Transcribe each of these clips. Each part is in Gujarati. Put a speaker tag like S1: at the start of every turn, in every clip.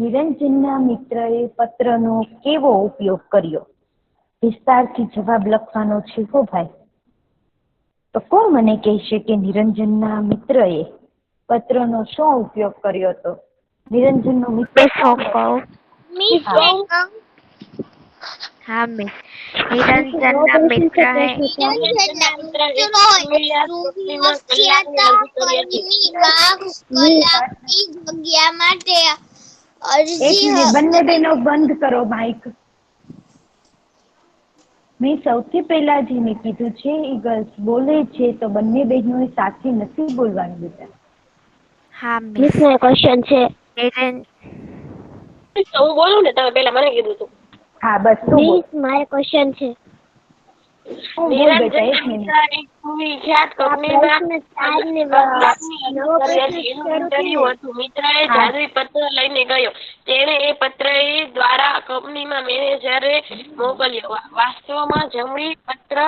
S1: નિરંજનના મિત્રએ પત્રનો કેવો ઉપયોગ કર્યો? વિસ્તારથી જવાબ લખવાનો છે હો ભાઈ. તો કોણ મને કહેશે કે નિરંજનના મિત્રએ પત્રનો શું ઉપયોગ કર્યો હતો? નિરંજનનો મિત્ર
S2: हाँ मिस निरंजना मित्र है
S1: એક મિનિટ બંને બહેનો બંધ કરો માઇક. મેં સૌથી પહેલા જેને કીધું છે એ ગર્લ્સ બોલે છે તો બંને બહેનોએ સાથે નથી બોલવાનું બેટા.
S2: हाँ मिस
S3: ક્વેશ્ચન છે.
S4: હું બોલું ને, તમે પેલા મને કીધું હતું.
S1: હા બસ તું બોલ.
S3: મિસ મારે ક્વેશ્ચન છે.
S1: બોલ બેટા, એક મિનિટ.
S4: મિત્રએ જાદુઈ પત્ર લઈને ગયો. તેણે એ પત્ર દ્વારા કંપનીમાં મેનેજરે મોકલ્યો. વાસ્તવમાં જમણી પત્ર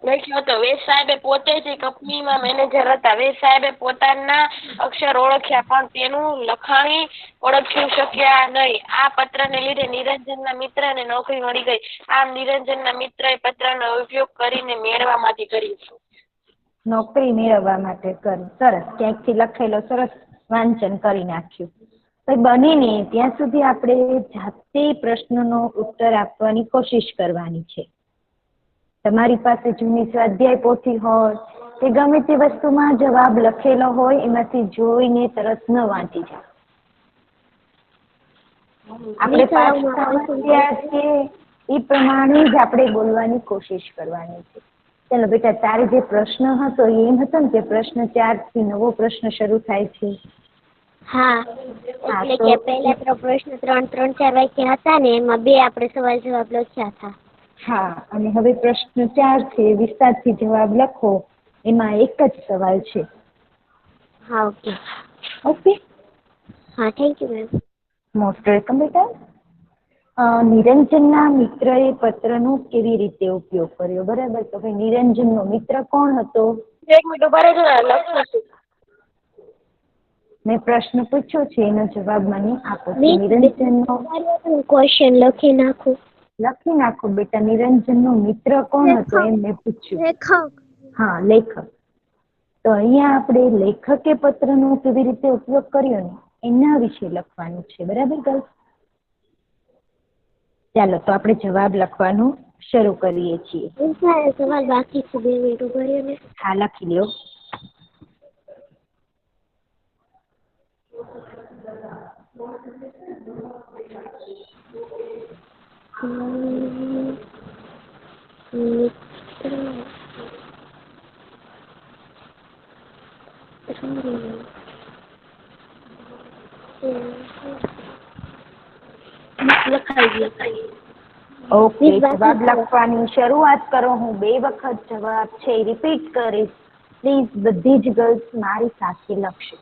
S4: લખ્યો હતો. વેદ સાહેબે પોતે જ કંપનીમાં મેનેજર હતા. વેદ સાહેબે પોતાના અક્ષર ઓળખ્યા પણ તેનું લખાણી ઓળખી શક્યા નહીં. આ પત્રને લીધે નિરંજનના મિત્રને નોકરી મળી ગઈ. આમ નિરંજનના મિત્રએ પત્રનો ઉપયોગ કરીને મેળવવામાંથી કર્યું.
S1: નોકરી મેળવવા માટે કર્યું. સરસ, ક્યાંકથી લખેલો સરસ વાંચન કરી નાખ્યું. બને ને ત્યાં સુધી આપણે જાતે પ્રશ્નનો ઉત્તર આપવાની કોશિશ કરવાની છે. તમારી પાસે જૂની સ્વાધ્યાય પોથી હોય કે ગમે તે વસ્તુમાં જવાબ લખેલો હોય એમાંથી જોઈને તરત ન વાંચી જાય. આપણે પાઠ સમજ્યા છે એ પ્રમાણે જ આપણે બોલવાની કોશિશ કરવાની છે. ચાલો બેટા, તારે જે પ્રશ્ન હતો એમ હતો ને કે પ્રશ્ન 4 થી નવો પ્રશ્ન શરૂ થાય છે.
S3: હા, એટલે કે પહેલા તો પ્રશ્ન 3-4 વાક્ય હતા ને એમાં 2 આપણે સવાલ જવાબ લખ્યા હતા.
S1: હા, અને હવે પ્રશ્ન 4 છે, વિસ્તારથી જવાબ લખો. એમાં એક જ સવાલ છે.
S3: હા, ઓકે.
S1: ઓકે.
S3: હા, thank you ma'am.
S1: Most welcome બેટા. નિરંજનના મિત્રએ પત્રનો કેવી રીતે ઉપયોગ કર્યો? બરાબર. તો ભાઈ નિરંજનનો મિત્ર કોણ હતો?
S4: એક મિનિટ ઉભા રહેજો, લખું છું.
S1: મેં પ્રશ્ન પૂછ્યો છે એનો જવાબ મને આપો. નિરંજનનો
S3: ક્વેશ્ચન લખી નાખું.
S1: લખી નાખો બેટા. નિરંજનનો મિત્ર કોણ હતો એમ મેં પૂછ્યું.
S3: લેખક.
S1: હા, લેખક. તો અહીંયા આપણે લેખકે પત્રનો કેવી રીતે ઉપયોગ કર્યો ને એના વિશે લખવાનું છે. બરાબર ગર્લ્સ? ચાલો તો આપણે જવાબ લખવાનું શરૂ કરીએ છીએ.
S3: સવાલ બાકી છે, 2 મિનિટ ઉભા રહ્યો ને.
S1: હા, લખી લો. ઓકે, જવાબ લખવાની શરૂઆત કરો. હું 2 વખત જવાબ છે રિપીટ કરીશ. પ્લીઝ બધી જ ગર્લ્સ મારી સાથે લખશે.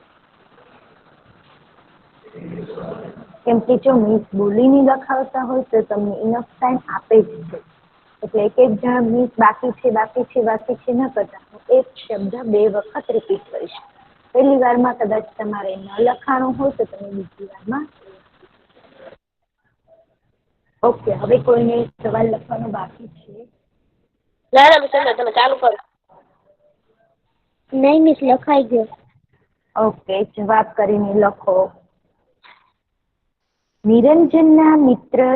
S1: કેમ કે જો મિસ બોલીને લખાવતા હોય તો તમને ઇનફ ટાઈમ આપે જ છે. એટલે એક જણ મિસ બાકી છે ન કરતા. હું એક શબ્દ 2 વખત રિપીટ કરીશ. પહેલી વારમાં કદાચ તમારે ન લખાણું હોય તો તમે બીજી વારમાં. ઓકે, હવે કોઈને સવાલ લખવાનો બાકી છે?
S4: ના મિસ, તમે ચાલુ કરો.
S3: નહીં મિસ, લખાઈ ગયો.
S1: ઓકે, જવાબ કરીને લખો. નિરંજનના મિત્રએ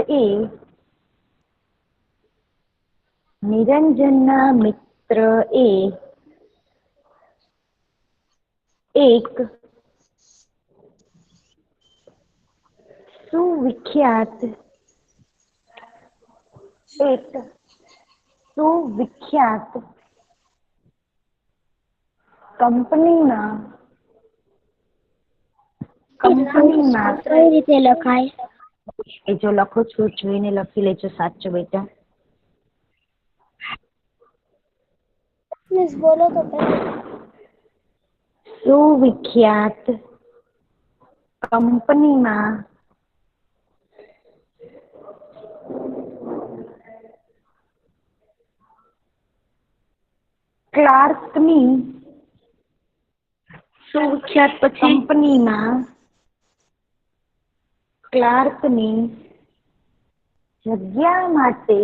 S1: એક સુવિખ્યાત કંપનીમાં
S3: કઈ રીતે લખાય?
S1: એ જો લખો છો જોઈને લખી લેજો. સાચું બેટા.
S3: મિસ બોલો તો પહેલા.
S1: સુવિખ્યાત કંપનીમાં ક્લાર્કની
S4: સુવિખ્યાત પછી
S1: કંપનીમાં ક્લાર્કની જગ્યા માટે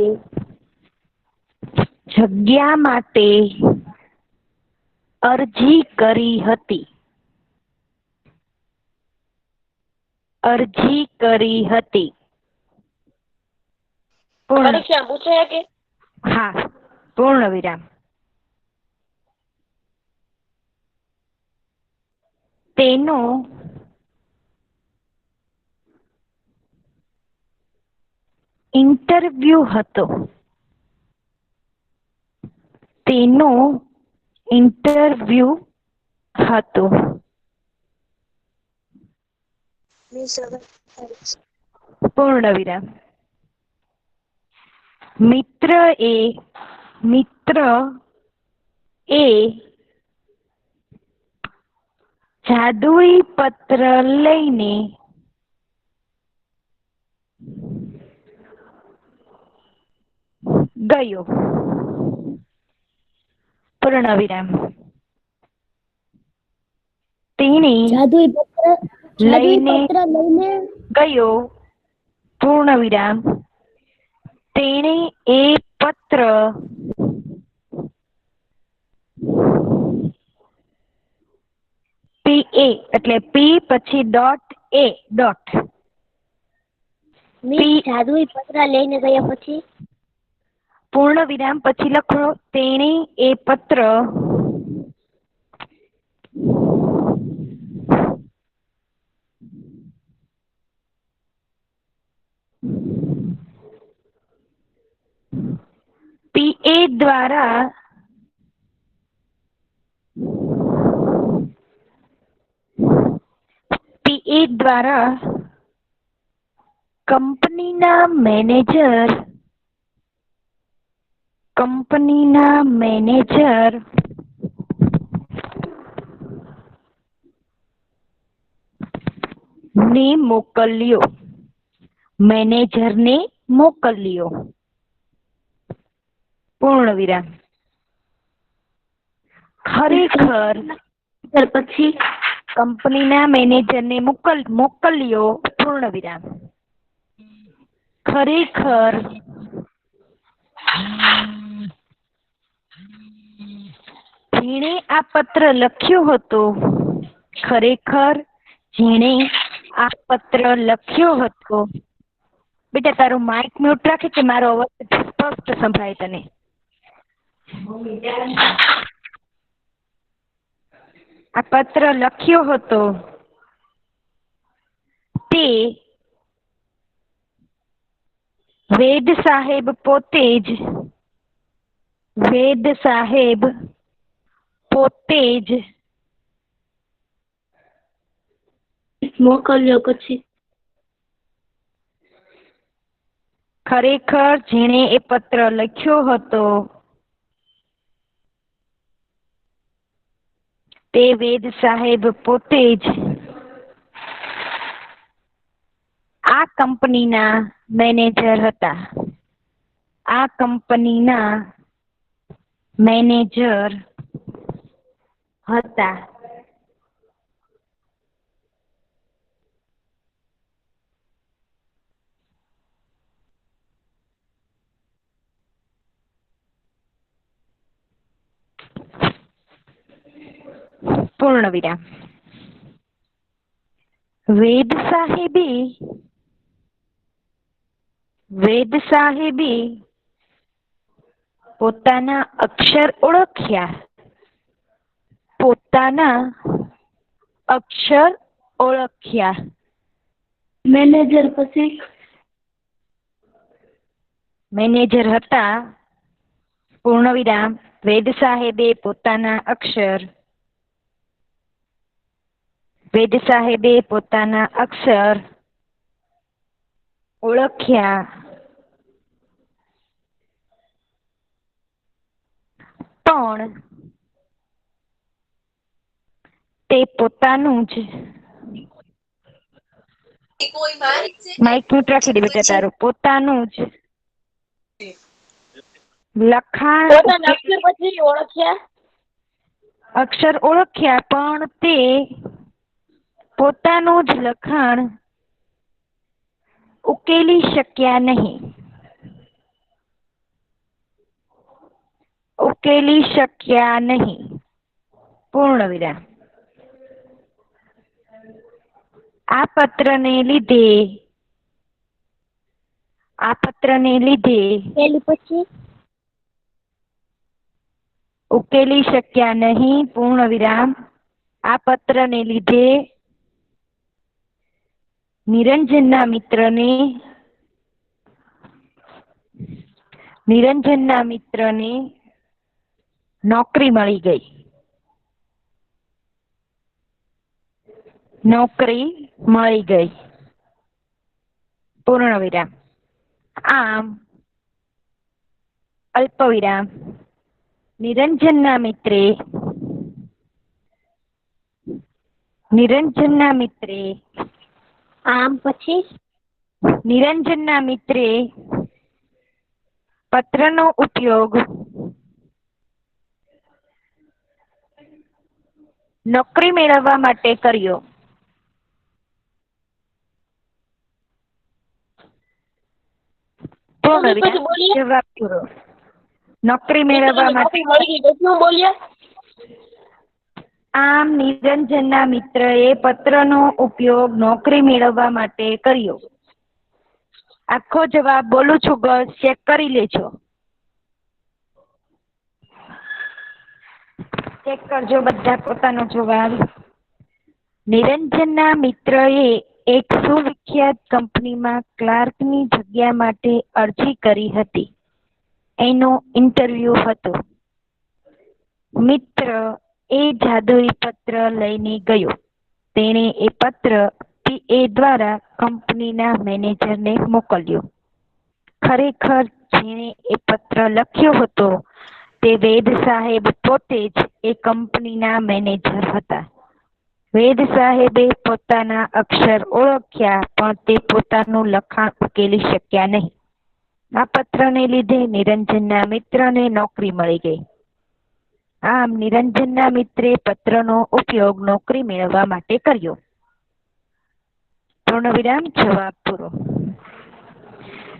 S1: અરજી કરી હતી.
S4: પરીક્ષા પૂછાય કે
S1: હા, પૂર્ણ વિરામ. તેનો ઇન્ટરવ્યુ હતો. પૂર્ણ વિરામ. મિત્ર એ જાદુઈ પત્ર લઈને ગયો. પૂર્ણ વિરામ. તેણે
S3: જાદુઈ પત્ર
S1: લઈને
S3: લઈને
S1: ગયો. પૂર્ણ વિરામ. તેણે એ પત્ર PA એટલે P પછી .A.
S3: જાદુઈ પત્ર લઈને ગયા પછી
S1: પૂર્ણ વિરામ પછી લખો તેણે એ પત્ર PA દ્વારા કંપનીના મેનેજર ને મોકલ્યો. પૂર્ણ વિરામ. ખરેખર પછી કંપનીના મેનેજરને મોકલ્યો. પૂર્ણ વિરામ. ખરેખર જેણે આ પત્ર લખ્યો હતો. બેટા તારું માઇક મ્યુટ રાખે કે મારો અવાજ સ્પષ્ટ સંભળાય તને? આ પત્ર લખ્યો હતો તે વેદ સાહેબ પોતે જ
S3: મોકલ્યો પછી
S1: ખરેખર જેણે એ પત્ર લખ્યો હતો તે વેદ સાહેબ પોતે જ આ કંપનીના મેનેજર હતા. પૂર્ણ વિરામ. વેદ સાહેબે પોતાના અક્ષર ઓળખ્યા. મેનેજર હતા. પૂર્ણ વિરામ. વેદ સાહેબે પોતાના અક્ષર ઓળખ્યા. પણ તે પોતાનું જ માઇક મ્યુટ રાખી દે બેટા તારું. પોતાનું જ લખાણ અક્ષર ઓળખ્યા પણ તે પોતાનું જ લખાણ ઉકેલી શક્યા નહીં. ઉકેલી શક્યા નહીં. પૂર્ણ વિરામ. આ પત્રને લીધે
S3: પેલી પછી
S1: ઉકેલી શક્યા નહીં. પૂર્ણ વિરામ. આ પત્રને લીધે નિરંજનના મિત્રને નોકરી મળી ગઈ. નોકરી મળી ગઈ. પૂર્ણ વિરામ. આમ અલ્પ વિરામ. નિરંજનના મિત્રે
S3: આમ પછી
S1: નિરંજનના મિત્રે પત્રનો ઉપયોગ નોકરી મેળવવા માટે કર્યો. જવાબ પૂરો. નોકરી મેળવવા માટે. આમ નિરંજનના મિત્રએ પત્રનો ઉપયોગ નોકરી મેળવવા માટે કર્યો. આખો જવાબ બોલું છું, ગર્લ્સ ચેક કરી લેજો. ચેક કરજો બધા પોતાનો જવાબ. નિરંજનના મિત્રએ એક સુવિખ્યાત કંપનીમાં ક્લાર્કની જગ્યા માટે અરજી કરી હતી. એનો ઇન્ટરવ્યુ હતો. મિત્ર એ જાદુઈ પત્ર લઈને ગયો. તેણે એ પત્ર PA દ્વારા કંપનીના મેનેજરને મોકલ્યો. ખરેખર જેણે એ પત્ર લખ્યો હતો તે વેદ સાહેબ પોતે જ એ કંપનીના મેનેજર હતા. વેદ સાહેબે પોતાના અક્ષર ઓળખ્યા પણ તે પોતાનું લખાણ ઉકેલી શક્યા નહીં. આ પત્રને લીધે નિરંજનના મિત્રને નોકરી મળી ગઈ. આમ નિરંજનના મિત્રે પત્રનો ઉપયોગ નોકરી મેળવવા માટે કર્યો. પૂર્ણ વિરામ. જવાબ પૂરો.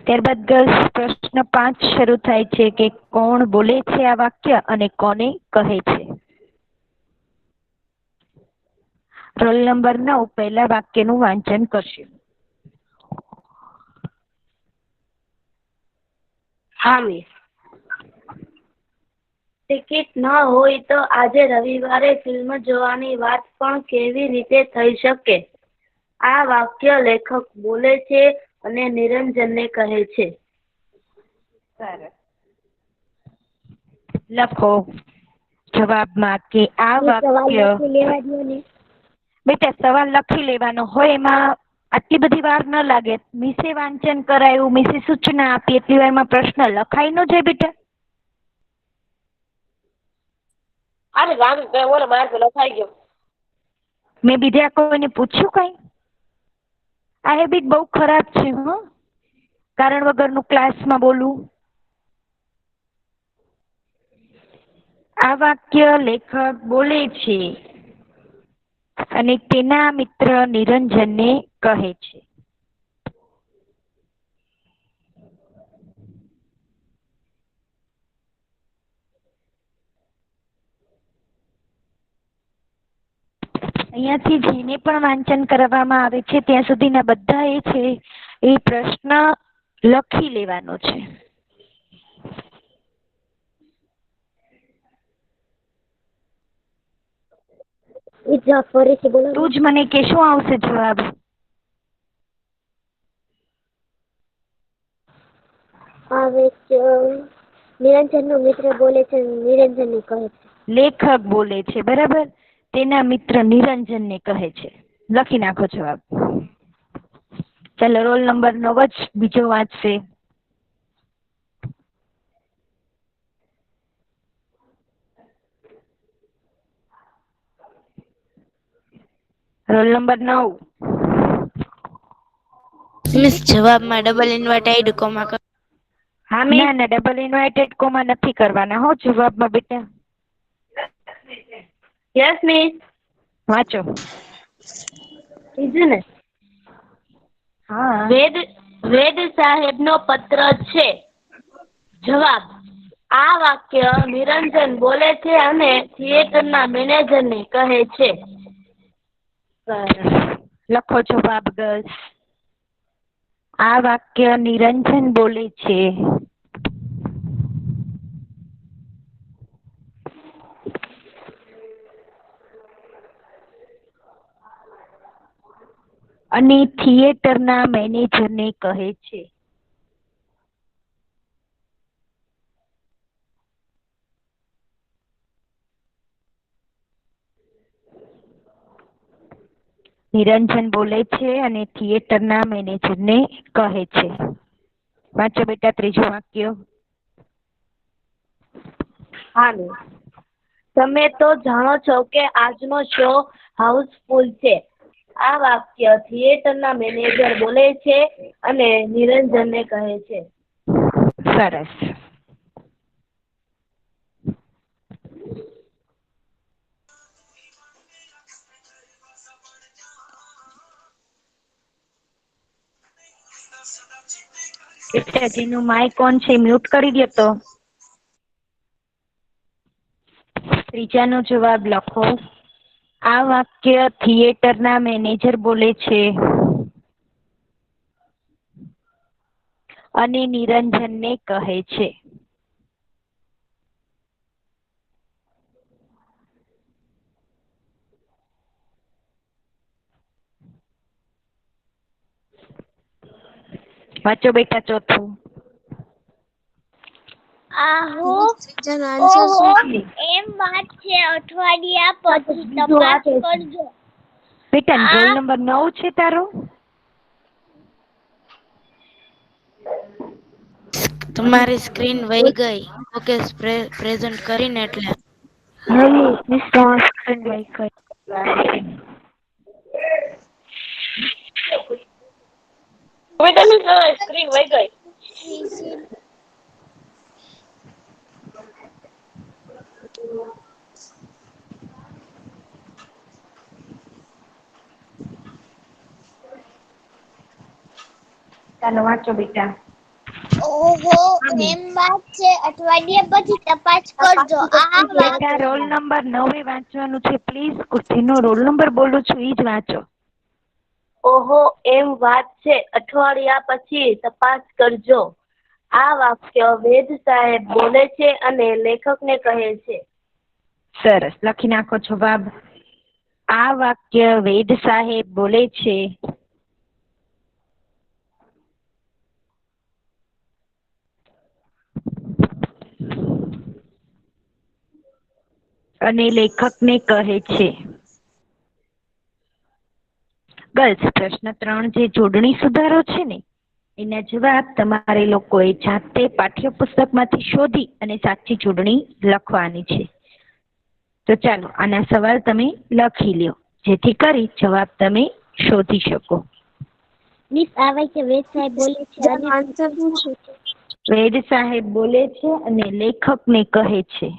S1: ત્યારબાદ ગર્લ્સ પ્રશ્ન 5 શરૂ થાય છે કે કોણ બોલે છે આ વાક્ય અને કોને કહે છે. રોલ નંબર 9 પહેલા વાક્યનું વાંચન કરશે.
S5: હા મિસ. ટિકિટ ન હોય તો આજે રવિવારે ફિલ્મ જોવાની વાત પણ કેવી રીતે થઈ શકે? આ વાક્ય લેખક બોલે છે અને નિરંજનને કહે છે.
S1: સરસ. લખો જવાબમાં કે આ વાક્ય. બેટા સવાલ લખી લેવાનો હોય, એમાં આટલી બધી વાર ન લાગે. મિસે વાંચન કરાયું, મિસે સૂચના આપી, એટલી વારમાં પ્રશ્ન લખાઈ ન જાય બેટા.
S4: અરે રામ ઓલો માર તો લખાઈ ગયો.
S1: મેં બીજા કોઈને પૂછ્યું કઈ? આ હેબિટ બહુ ખરાબ છે. કારણ વગરનું ક્લાસમાં બોલવું. આ વાક્ય લેખક બોલે છે અને તેના મિત્ર નિરંજનને કહે છે. અહીંયાથી જેને પણ વાંચન કરવામાં આવે છે ત્યાં સુધીના બધા એ છે એ પ્રશ્ન લખી લેવાનો છે. તું જ મને કે શું આવશે જવાબ?
S3: નિરંજનનો મિત્ર બોલે છે, નિરંજનને કહે છે.
S1: લેખક બોલે છે, બરાબર. તેના મિત્ર નિરંજનને કહે છે. લખી નાખો જવાબ. ચાલો રોલ નંબર 9 જ બીજો વાંચશે. Roll number 9.
S2: મિસ જવાબમાં ડબલ ઇન્વર્ટેડ કોમા કર.
S1: હા મિસ. ના ડબલ ઇન્વર્ટેડ કોમા નથી કરવાના હો જવાબમાં બેટા.
S5: Yes miss.
S1: વાંચો.
S5: કીધું ને.
S1: હા.
S5: વેદ સાહેબનો પત્ર છે. જવાબ: આ વાક્ય નિરંજન બોલે છે અને થિયેટરના મેનેજરને કહે છે.
S1: લખો જવાબ ગર્લ્સ. આ વાક્ય નિરંજન બોલે છે અને થિયેટરના મેનેજરને કહે છે. નિરંજન બોલે છે અને થિયેટરના મેનેજરને કહે છે. વાંચો બેટા ત્રીજું વાક્ય.
S5: હાલો, તમે તો જાણો છો કે આજનો શો હાઉસફુલ છે. આ વાક્ય થિયેટરના મેનેજર બોલે છે અને નિરંજનને કહે છે.
S1: સરસ. બેટા જેનું માઇક ઓન છે મ્યુટ કરી દો તો. ત્રીજાનો જવાબ લખો. આ વાક્ય થિયેટરના મેનેજર બોલે છે અને નિરંજનને કહે છે. વાંચો બેટા ચોથું.
S3: આહો એમ વાત છે, અઠવાડિયા પછી તપાસ કરજો.
S1: બેટા રોલ નંબર 9 છે તારો.
S2: તમારી સ્ક્રીન વહી ગઈ. ઓકે પ્રેઝન્ટ કરીને એટલે
S1: સ્ક્રીન વહી ગઈ.
S4: સ્ક્રીન વહી ગઈ.
S1: ચાલો વાંચો બેટા.
S3: ઓહો એમ વાત છે, અઠવાડિયા પછી તપાસ કરજો. આ
S1: બેટા રોલ નંબર 9 વાંચવાનું છે પ્લીઝ. જેનો રોલ નંબર બોલું છું ઈ જ વાંચો.
S5: ઓહો એમ વાત છે, અઠવાડિયા પછી તપાસ કરજો. આ વાક્ય વેદ સાહેબ બોલે છે અને લેખકને કહે છે.
S1: સરસ, લખી નાખો જવાબ. આ વાક્ય વેદ સાહેબ બોલે છે અને લેખકને કહે છે. ગર્લ્સ, પ્રશ્ન 3 જે જોડણી સુધારો છે ને એના જવાબ તમારે લોકોએ જાતે પાઠ્યપુસ્તકમાંથી શોધી અને સાચી જોડણી લખવાની છે. તો ચાલો આના સવાલ તમે લખી લ્યો જેથી કરી જવાબ તમે શોધી શકો.
S3: મિસ આવે છે વેદ સાહેબ બોલે છે અને આન્સર શું છે?
S1: વેદ સાહેબ બોલે છે અને લેખકને કહે છે.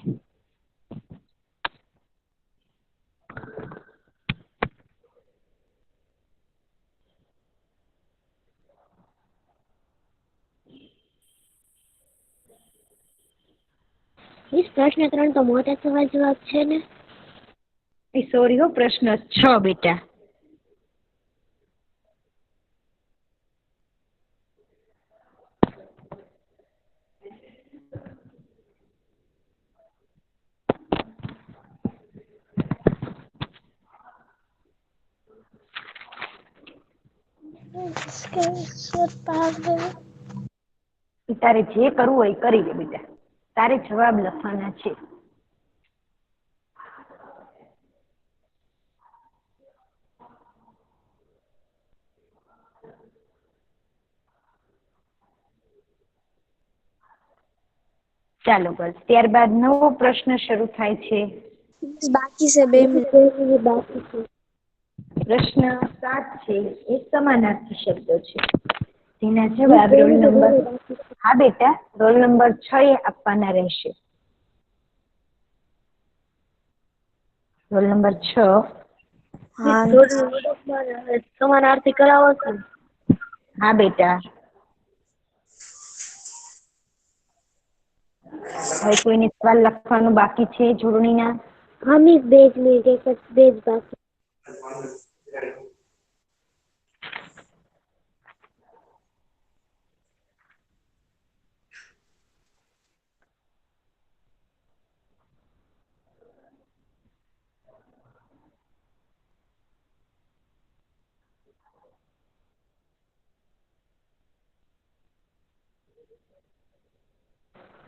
S3: મિસ પ્રશ્ન 3 તો મોટા સવાલ જવાબ છે ને?
S1: સોરી હો, પ્રશ્ન 6 બેટા. તારે જે કરવું હોય કરી લે બેટા. તારે જવાબ લખવાના છે. ચાલો બસ ત્યારબાદ નવો પ્રશ્ન શરૂ થાય છે.
S3: બાકી છે 2 મિનિટ બાકી છે.
S1: પ્રશ્ન 7 છે એ સમાનાર્થી શબ્દો છે. તેના જવાબ રોલ નંબર હા બેટા રોલ નંબર 6 એ આપવાના રહેશે. Roll number 6.
S5: સમાનાર્થી કરાવો છો?
S1: હા બેટા હવે કોઈને સવાલ લખવાનું બાકી છે જોડણીના?
S3: હા મિસ, 2 મિનિટ, એક જ 2 જ બાકી.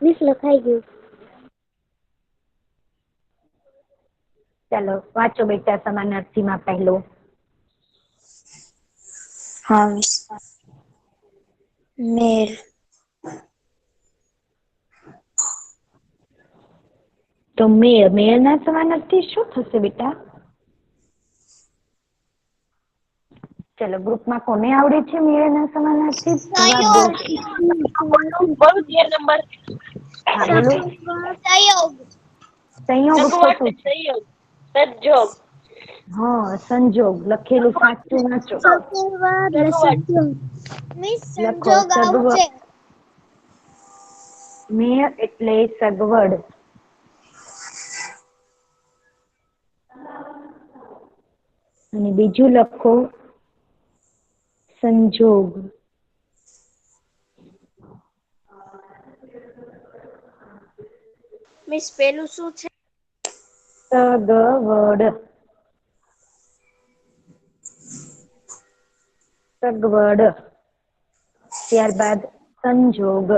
S3: મિસ લખાઈ ગયું.
S1: ચાલો વાંચો બેટા સમાનાર્થીમાં પહેલો.
S6: હા મિસ. મેર.
S1: તો મેળના સમાનાર્થી શું થશે બેટા? ચલો ગ્રુપમાં કોને આવડે છે મેળના સમાનાર્થી? જવાબ દો.
S4: બહુ 13 નંબર.
S1: હા બોલો. સંયોગ ખોટું છે.
S4: સંયોગ, સંજોગ,
S1: હા સંજોગ લખેલું સાચું વાંચો. લખો સગવડ. મેળ એટલે સગવડ. અને બીજું લખો સંજોગ.
S6: મિસ પેલું શું છે?
S1: સગવડ. સગવડ. ત્યારબાદ સંજોગ.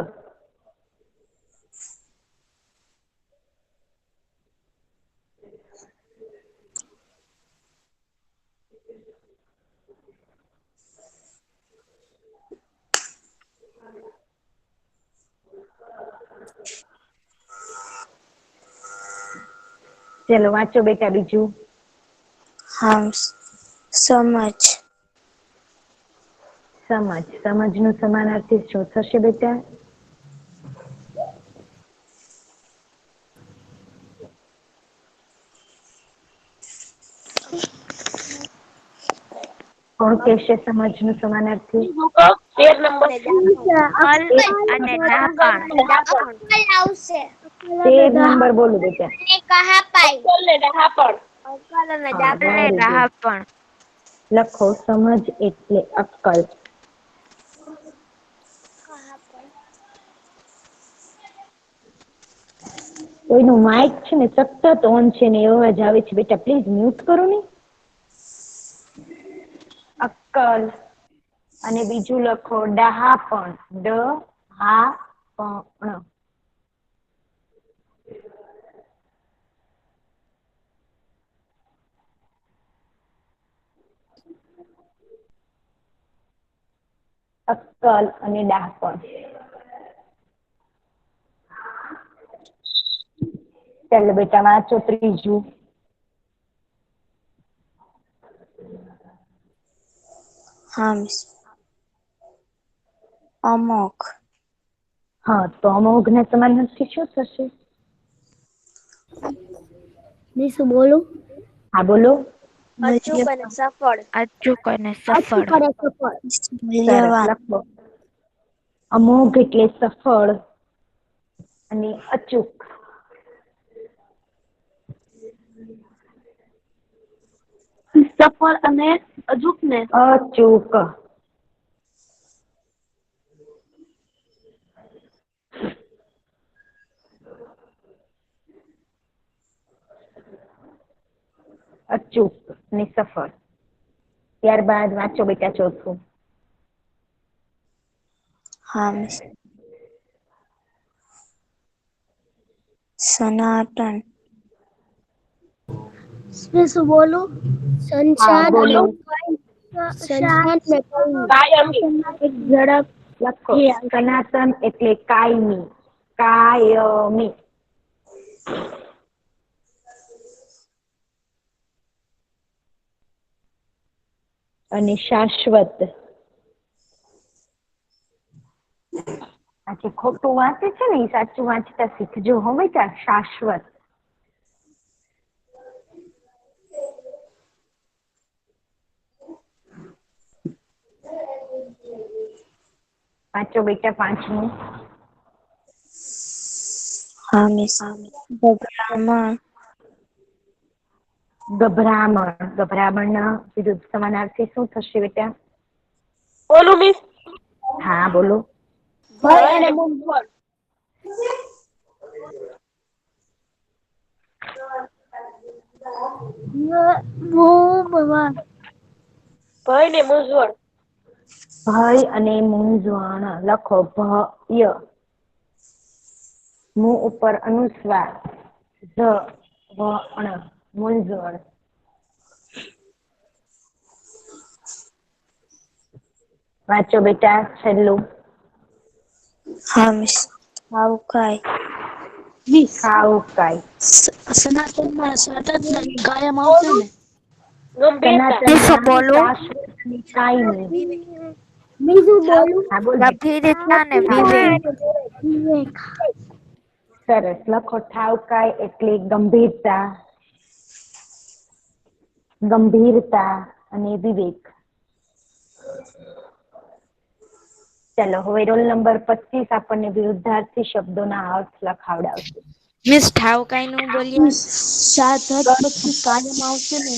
S1: ચલો વાંચો બેટા બીજું.
S6: હા મિસ. સમજ.
S1: સમજનું સમાનાર્થી શું થશે બેટા? કોણ કહેશે સમજનું સમાનાર્થી?
S4: 13 નંબર.
S2: અને ડાપણ.
S1: 13 નંબર બોલો બેટા.
S4: અક્કલ ને ડહાપણ.
S1: હા very good. લખો સમજ એટલે અક્કલ. કોઈનું માઇક છે ને સતત ઓન છે ને એવો અવાજ આવે છે બેટા પ્લીઝ મ્યુટ કરો ને. અક્કલ. અને બીજું લખો ડહાપણ. ડહાપણ. અક્કલ અને ડહાપણ. ચાલો બેટા વાંચો ત્રીજું.
S6: હા મિસ. અમોઘ.
S1: હા તો અમોઘના સમાનાર્થી શું થશે?
S3: મિસ બોલું?
S1: હા બોલો.
S6: અચૂક અને સફળ.
S2: અચૂક અને સફળ.
S1: સરસ
S6: મૂલ્યવાન.
S1: લખો. અમોઘ એટલે સફળ અને અચૂક.
S5: સફળ અને અચૂક ને?
S1: અચૂક. અચૂક અને સફળ. ત્યારબાદ વાંચો બેટા ચોથું.
S6: હા મિસ. સનાતન.
S3: મિસ બોલું?
S1: હા બોલો.
S4: કાયમી.
S3: ઝડપ.
S1: લખો સનાતન એટલે કાયમી. કાયમી. અને શાશ્વત. આજે ખોટું વાંચે છે ને એ સાચું વાંચતા શીખજો હો બેટા. શાશ્વત. વાંચો બેટા પાંચમું.
S6: હા મિસ. ગભરામણ.
S1: ગભરામણના વિરુદ્ધ સમાનાર્થી શું થશે બેટા?
S4: બોલું મિસ?
S1: હા બોલો.
S4: ભય અને મૂંઝવણ. ભય ને મૂંઝવણ.
S1: ભય અને મૂંઝવણ લખો. ભય મું ઉપર અનુસ્વાર વણ મૂંઝવણ. વાંચો બેટા છેલ્લું.
S6: હા મિસ. ખાઉકાઈ.
S1: ખાઉકાઈ.
S5: સનાતનમાં સતત કાયમ આવશે ને?
S4: ગંભીરતા.
S1: સનાતનમાં શાશ્વત અને કાયમી. હા બોલ બેટા.
S2: ગંભીરતા ને વિવેક.
S1: સરસ લખો. ઠાવકાઈ એટલે ગંભીરતા અને વિવેક. ચલો હવે રોલ નંબર 25 આપણને વિરુદ્ધાર્થી શબ્દોના અર્થ લખાવડાવશે.
S2: મિસ ઠાવકાઈ નું બોલ્યા.
S5: સાત પછી કાયમ આવશે ને?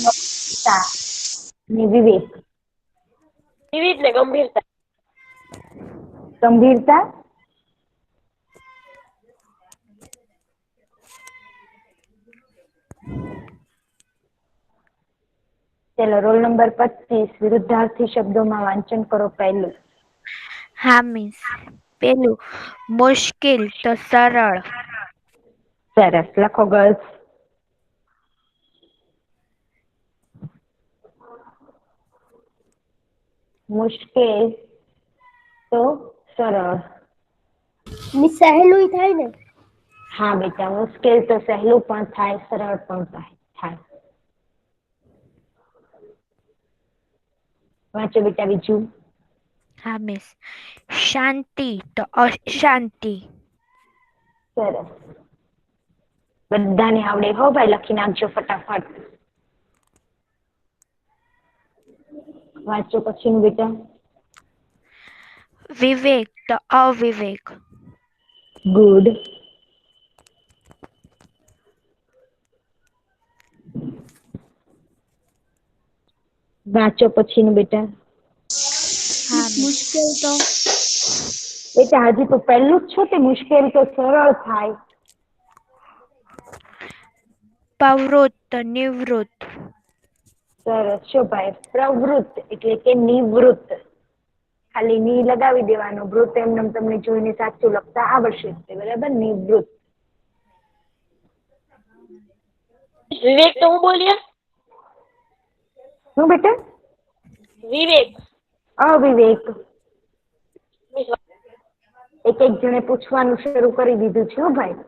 S1: અને વિવેક.
S4: વિવિધ ને ગંભીરતા.
S1: ગંભીરતા. ચલો રોલ નંબર 25 વિરુદ્ધાર્થી શબ્દોમાં વાંચન કરો. પહેલું.
S2: હા મિસ. પેલું મુશ્કેલ તો સરળ.
S1: સરસ લખો ગર્લ્સ. મુશ્કેલ તો સરળ.
S3: સહેલું થાય ને?
S1: હા બેટા, મુશ્કેલ તો સહેલું પણ થાય, સરળ પણ થાય. વાંચો બેટા બીજું.
S2: હા મિસ. શાંતિ તો અશાંતિ.
S1: સરસ. બધાને આવડે હો ભાઈ, લખી નાખજો ફટાફટ. વાંચો પછીનું બેટા.
S2: વિવેક તો અવિવેક.
S1: ગુડ. વાંચો પછીનું બેટા.
S2: હા મિસ.
S5: મુશ્કેલ તો
S1: બેટા હજી તો પહેલું જ છો તે મુશ્કેલ તો સરળ થાય.
S2: પ્રવૃત્ત નિવૃત્ત.
S1: સરસ છો ભાઈ. પ્રવૃત્ત એટલે કે નિવૃત્ત. ખાલી ની લગાવી દેવાનો. વૃત્ત એમને તમને જોઈને સાચું લખતા આવડશે. બરાબર, નિવૃત્ત.
S4: વિવેક તો હું બોલ્યા?
S1: શું બેટા?
S4: વિવેક.
S1: અવિવેક. એક જણે પૂછવાનું શરૂ કરી દીધું છે હો ભાઈ.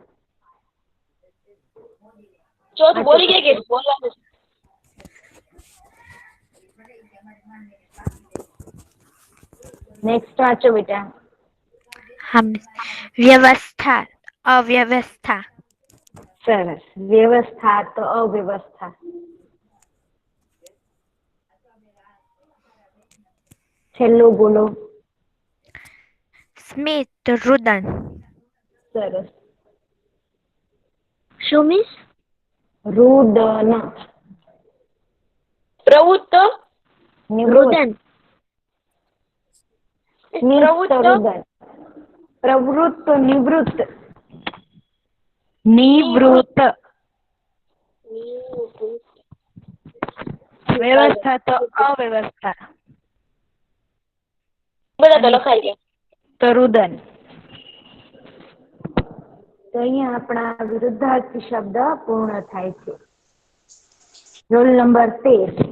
S4: ચોથું બોલી ગયા કે બોલવાનું?
S1: નેક્સ્ટ વાંચો બેટા.
S2: હા મિસ. વ્યવસ્થા અવ્યવસ્થા.
S1: સરસ. વ્યવસ્થા તો અવ્યવસ્થા. છેલ્લું બોલો.
S2: સ્મિત રુદન.
S1: સરસ.
S3: શું મિસ?
S1: રુદન.
S4: પ્રવૃત્ત.
S1: નિવૃત્ત.
S4: પ્રવૃત્ત.
S1: પ્રવૃત્ત નિવૃત્ત. નિવૃત્ત. વ્યવસ્થા તો અવ્યવસ્થા.
S4: બધા તો લખાઈ ગયા.
S1: તો રુદન. તો અહીંયા આપણા વિરુદ્ધાર્થી શબ્દ પૂર્ણ થાય છે. Roll number 13.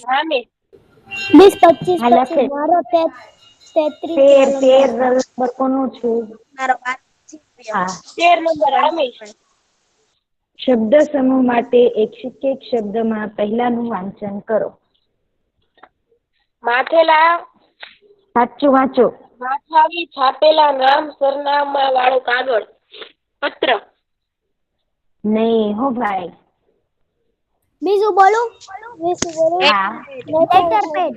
S4: હા મિસ.
S3: મિસ 25
S1: હા લખે.
S3: પછી મારો 33
S1: 13 રોલ નંબર કોનું છે? હા.
S4: 13 નંબર. હા મિસ.
S1: શબ્દ સમૂહ માટે એક શબ્દમાં પહેલાનું વાંચન કરો.
S4: માથેલા.
S1: સાચું વાંચો.
S4: માથાવી છાપેલા નામ સરનામા વાળો કાગળ. પત્ર.
S1: નહીં હો ભાઈ.
S3: બીજું બોલું?
S1: હા.
S3: Letter pad.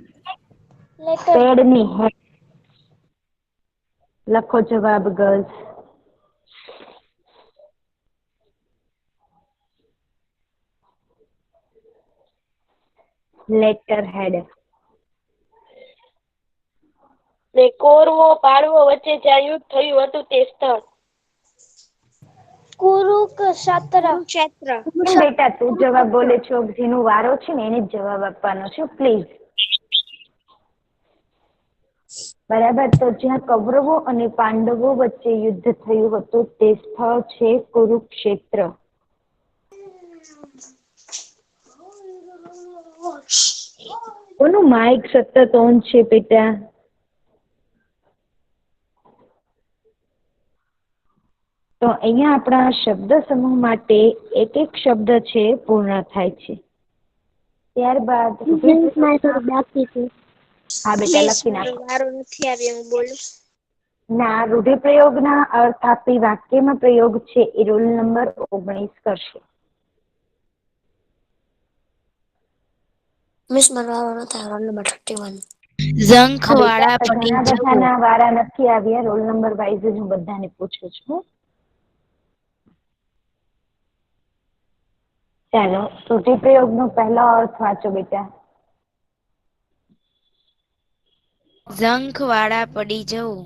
S1: પેડ ની હે. લખો જવાબ ગર્લ્સ. Letter head.
S4: ને કૌરવો પાંડવો વચ્ચે જ્યાં યુદ્ધ થયું હતું તે સ્થળ.
S3: કુરુક્ષેત્ર.
S1: બેટા તું જવાબ બોલે છો, જેનો વારો છે ને એને જ જવાબ આપવાનો છે પ્લીઝ. બરાબર. તો જ્યાં કૌરવો અને પાંડવો વચ્ચે યુદ્ધ થયું હતું તે સ્થળ છે કુરુક્ષેત્ર. કોનું માઇક સતત ઓન છે બેટા? તો અહીંયા આપણા શબ્દ સમૂહ માટે એક એક શબ્દ છે પૂર્ણ થાય છે. ત્યારબાદ
S3: બાકી છે.
S1: હા બેટા લખી નાખો.
S3: મારો નથી આવ્યો, હું બોલું.
S1: ના, રૂઢિપ્રયોગના અર્થ આપી વાક્યમાં પ્રયોગ છે એ રોલ નંબર 19 કરશે.
S6: મિસ મારો નથી રોલ નંબર 31.
S2: ઝંખ
S1: હા
S2: વાળા
S1: બેટા,
S2: પડી
S1: ઘણા
S2: જવું.
S1: બધાના વારા નથી આવ્યા. રોલ નંબર વાઇઝ જ હું બધાને પૂછું છું. ચાલો, રૂઢિપ્રયોગનો પહેલો અર્થ વાંચો બેટા.
S2: ઝંખ વાળા પડી જવું.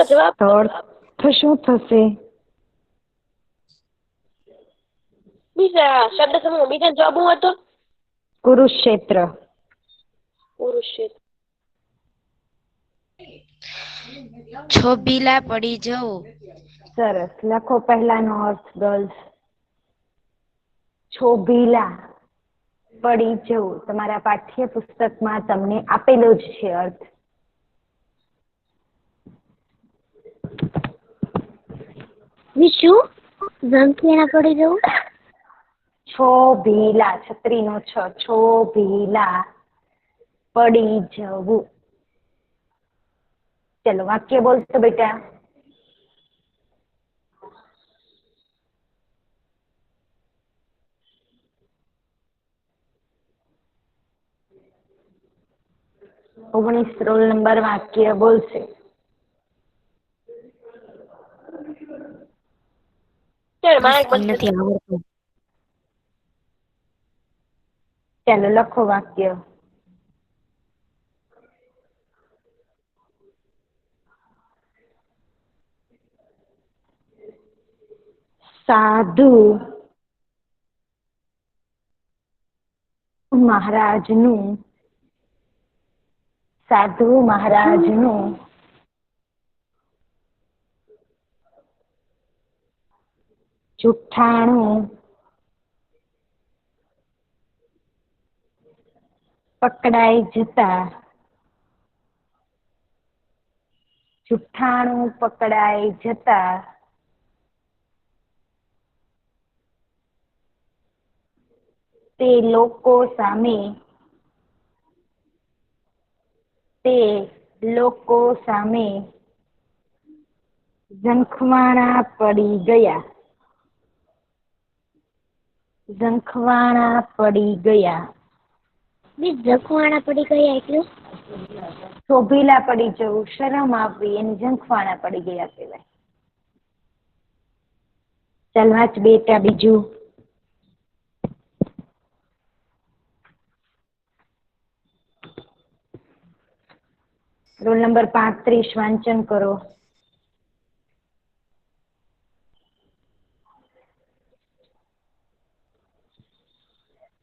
S4: જવાબ
S1: તો અર્થ શું થશે?
S4: બીજા શબ્દ સમૂહ બીજા જવાબ શું હતો?
S1: કુરુક્ષેત્ર.
S4: કુરુક્ષેત્ર.
S2: છોભીલા પડી જવું.
S1: સરસ. લખો પહેલાનો અર્થ ગર્લ્સ. છોભીલા પડી જવું. તમારા પાઠ્ય પુસ્તકમાં તમને આપેલો જ છે અર્થ.
S3: શું? ઝંખીના પડી જવું.
S1: છોભીલા, છત્રીનો છ. છોભીલા પડી જવું. ચલો વાક્ય બોલશો બેટા. ઓગણીસ રોલ નંબર વાક્ય બોલશે.
S4: ચાલ મારે
S2: નથી આવડતું.
S1: ચાલો લખો વાક્ય. સાધુ મહારાજનું જુઠ્ઠાણું પકડાઈ જતા તે લોકો સામે ઝંખવાણા પડી ગયા.
S3: ઝંખવાણા પડી ગયા એટલે?
S1: શોભીલા પડી જવું, શરમ આવવી, એને ઝંખવાણા પડી ગયા કહેવાય. ચાલ વાંચ બેટા બીજું. રોલ નંબર 35 વાંચન કરો.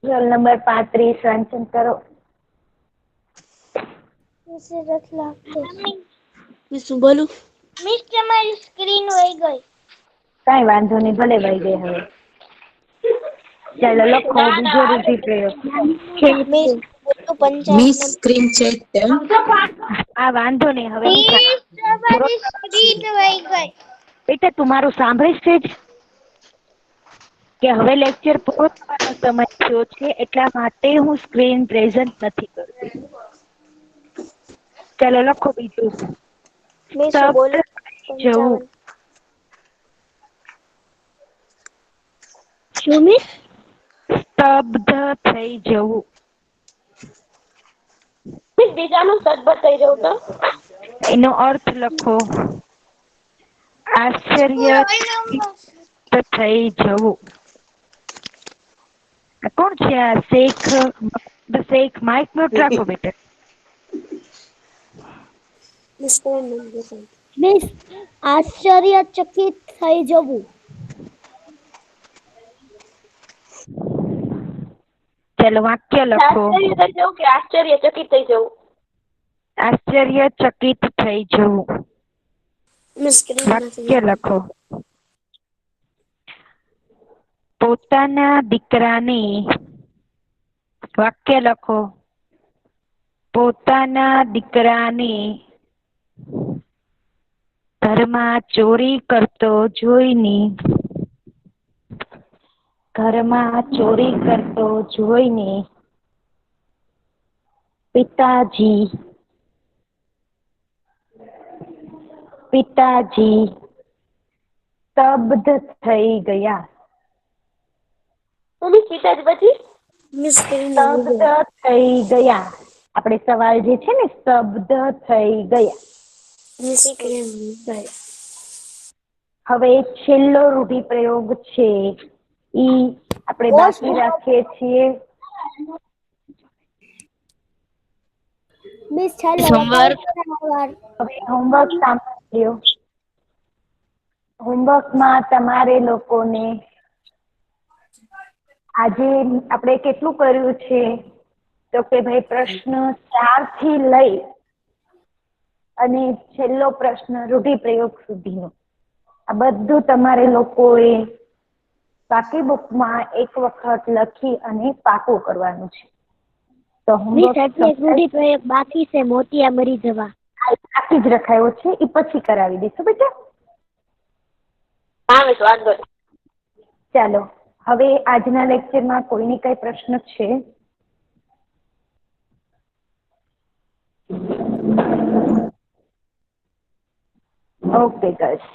S1: રોલ નંબર 35 વાંચન કરો.
S6: શું બોલું?
S3: મિસ તમારી સ્ક્રીન વહી ગઈ.
S1: કાંઈ વાંધો નહીં, ભલે વહી ગઈ હવે. ચાલો લખો બીજો રૂઢિપ્રયોગ.
S6: મિસ સ્ક્રીન છે
S1: આ વાંધો નહીં હવે હું
S3: તમારી સ્ક્રીન વહી ગઈ.
S1: બેટા તું મારું સાંભળીશ છે જ કે હવે લેક્ચર પૂરો થવાનો સમય થયો છે એટલા માટે હું સ્ક્રીન પ્રેઝન્ટ નથી કરતી. ચાલો લખો બીજું. સ્તબ્ધ જવું.
S3: શું મિસ?
S1: સ્તબ્ધ થઈ જવું.
S4: બીજાનું સદબત થઈ જવું તો
S1: એનો અર્થ લખો. આશ્ચર્ય થઈ જવું. કોણ છે આ શેખ? શેખ માઇક મ્યુટ રાખો બેટા.
S3: મિસ આશ્ચર્યચકિત થઈ જવું.
S1: ચાલો વાક્ય લખો.
S4: આશ્ચર્ય થઈ જવું કે આશ્ચર્યચકિત થઈ જવું?
S1: આશ્ચર્યચકિત થઈ જવું. વાક્ય લખો. પોતાના દીકરાને. વાક્ય લખો. પોતાના દીકરાને ઘરમાં ચોરી કરતો જોઈને. ઘરમાં ચોરી કરતો જોઈને પિતાજી સ્તબ્ધ થઈ ગયા.
S4: પિતાજી પછી
S1: સ્તબ્ધ થઈ ગયા. આપણે સવાલ જે છે ને સ્તબ્ધ થઈ ગયા. હવે છેલ્લો રૂઢિપ્રયોગ છે ઈ આપણે બાકી રાખીએ છીએ.
S3: મિસ ચાલો
S2: હોમવર્ક.
S1: હવે હોમવર્ક સાંભળ્યો. હોમવર્કમાં તમારે લોકોને આજે આપણે કેટલું કર્યું છે તો કે ભાઈ પ્રશ્ન 4 થી લઈ અને છેલ્લો પ્રશ્ન રૂઢિપ્રયોગ સુધીનો આ બધું તમારે લોકોએ પાકી બુકમાં એક વખત લખી અને પાકું કરવાનું છે. તો
S3: રૂઢિપ્રયોગ બાકી છે, મોતિયા મરી જવા.
S1: બાકી જ રખાયો છે એ પછી કરાવી દઈશું બેટા.
S4: હા મિસ વાંધો નહીં.
S1: ચાલો હવે આજના લેક્ચરમાં કોઈને કઈ પ્રશ્ન છે? Okay guys.